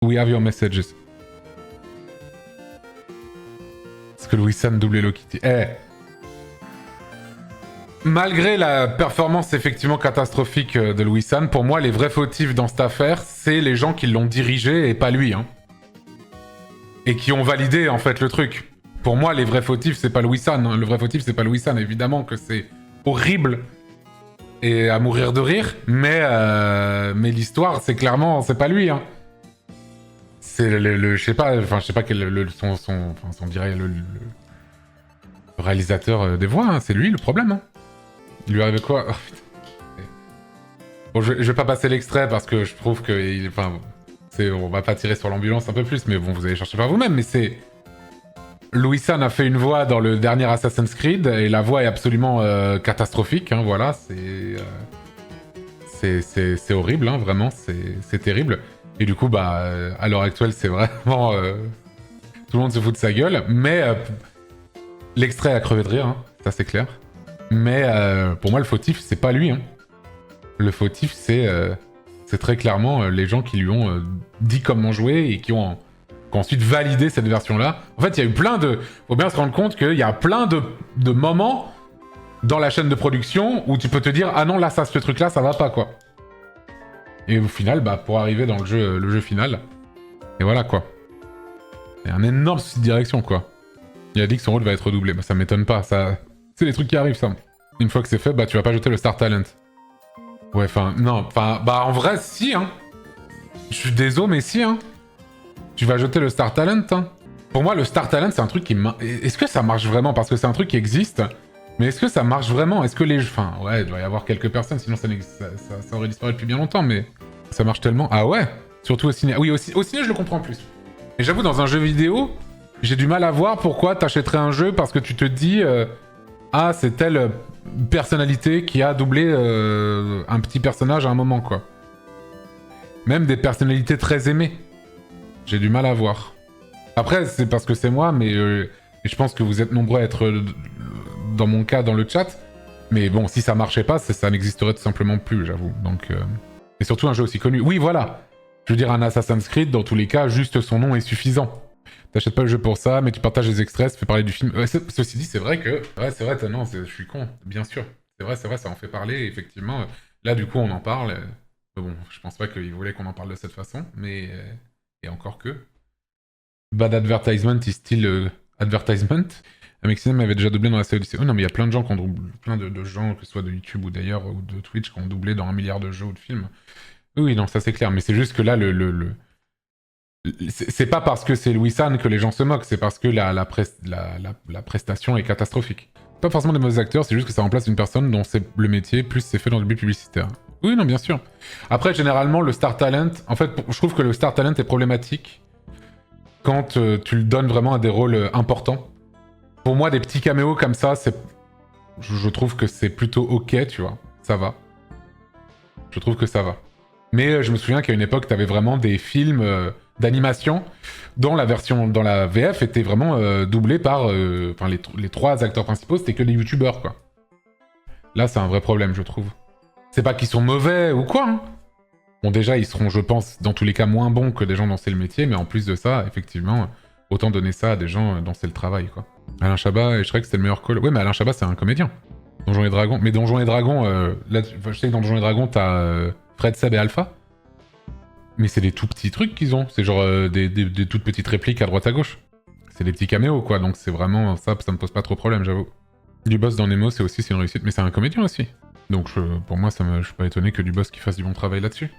We have your messages. Est-ce que Louis San double Hello Kitty? Malgré la performance effectivement catastrophique de Louis San, pour moi, les vrais fautifs dans cette affaire, c'est les gens qui l'ont dirigé et pas lui. Hein. Et qui ont validé, en fait, le truc. Pour moi, les vrais fautifs, c'est pas Louis San. Hein. Le vrai fautif, c'est pas Louis San. Évidemment que c'est horrible et à mourir de rire, mais l'histoire, c'est clairement, c'est pas lui. Hein. C'est je sais pas, enfin, je sais pas quel on dirait le réalisateur des voix. Hein. C'est lui le problème. Hein. Il lui arrive quoi? Oh, putain. Bon, je vais pas passer l'extrait parce que je trouve que... Enfin, on va pas tirer sur l'ambulance un peu plus, mais bon, vous allez chercher par vous-même, mais c'est... Louis San a fait une voix dans le dernier Assassin's Creed, et la voix est absolument catastrophique, hein, voilà, c'est horrible, hein, vraiment, c'est terrible. Et du coup, bah, à l'heure actuelle, c'est vraiment... tout le monde se fout de sa gueule, mais l'extrait a crevé de rire, hein, ça c'est clair. Mais pour moi, le fautif, c'est pas lui. Hein. Le fautif, c'est très clairement les gens qui lui ont dit comment jouer et qui ont ensuite validé cette version-là. En fait, il y a eu plein de... Faut bien se rendre compte qu'il y a plein de moments dans la chaîne de production où tu peux te dire « Ah non, là, ce truc-là, ça va pas, quoi. » Et au final, bah, pour arriver dans le jeu final, et voilà, quoi. Il y a un énorme souci de direction, quoi. Il a dit que son rôle va être redoublé. Bah, ça m'étonne pas, ça... C'est les trucs qui arrivent, ça. Une fois que c'est fait, bah tu vas pas jeter le Star Talent. Ouais, enfin, non, enfin, bah en vrai, si, hein. Je suis désolé, mais si, hein. Tu vas jeter le Star Talent, hein. Pour moi, le Star Talent, c'est un truc qui... Est-ce que ça marche vraiment? Parce que c'est un truc qui existe, mais est-ce que ça marche vraiment? Est-ce que les... Enfin, ouais, il doit y avoir quelques personnes, sinon ça aurait disparu depuis bien longtemps, mais... Ça marche tellement... Ah ouais? Surtout au ciné. Oui, au ciné, je le comprends plus. Mais j'avoue, dans un jeu vidéo, j'ai du mal à voir pourquoi t'achèterais un jeu parce que tu te dis... Ah, c'est telle personnalité qui a doublé un petit personnage à un moment, quoi. Même des personnalités très aimées. J'ai du mal à voir. Après, c'est parce que c'est moi, mais je pense que vous êtes nombreux à être, dans mon cas, dans le chat. Mais bon, si ça marchait pas, ça n'existerait tout simplement plus, j'avoue. Donc, et surtout un jeu aussi connu. Oui, voilà. Je veux dire, un Assassin's Creed, dans tous les cas, juste son nom est suffisant. T'achètes pas le jeu pour ça, mais tu partages les extraits, ça fait parler du film. Ceci dit, c'est vrai que... Ouais, c'est vrai, non, je suis con, bien sûr. C'est vrai, ça en fait parler, et effectivement. Là, du coup, on en parle. Bon, je pense pas qu'ils voulaient qu'on en parle de cette façon, mais... et encore que... Bad advertisement is still advertisement. Amexinem avait déjà doublé dans la série Odyssey. Oh non, mais il y a plein de gens qui ont doublé... Plein de gens, que ce soit de YouTube ou d'ailleurs, ou de Twitch, qui ont doublé dans 1 milliard de jeux ou de films. Oui, non, ça c'est clair, mais c'est juste que là, c'est pas parce que c'est Louis San que les gens se moquent, c'est parce que la prestation est catastrophique. Pas forcément des mauvais acteurs, c'est juste que ça remplace une personne dont c'est le métier, plus c'est fait dans le but publicitaire. Oui, non, bien sûr. Après, généralement, le Star Talent... En fait, je trouve que le Star Talent est problématique quand tu le donnes vraiment à des rôles importants. Pour moi, des petits caméos comme ça, c'est... Je trouve que c'est plutôt ok, tu vois. Ça va. Je trouve que ça va. Mais je me souviens qu'à une époque, t'avais vraiment des films d'animation dont la VF était vraiment doublée par... Enfin, les 3 acteurs principaux, c'était que des youtubeurs, quoi. Là, c'est un vrai problème, je trouve. C'est pas qu'ils sont mauvais ou quoi, hein. Bon, déjà, ils seront, je pense, dans tous les cas, moins bons que des gens dont c'est le métier, mais en plus de ça, effectivement, autant donner ça à des gens dont c'est le travail, quoi. Alain Chabat et Shrek, c'était le meilleur call. Ouais, mais Alain Chabat, c'est un comédien. Donjons et Dragons... Mais Donjons et Dragons, là, je sais que dans Donjons et Dragons, t'as Fred, Seb et Alpha. Mais c'est des tout petits trucs qu'ils ont. C'est genre des toutes petites répliques à droite à gauche. C'est des petits caméos, quoi. Donc c'est vraiment... Ça me pose pas trop de problème, j'avoue. Du boss dans Nemo, c'est une réussite. Mais c'est un comédien aussi. Donc pour moi, je suis pas étonné que du boss qui fasse du bon travail là-dessus.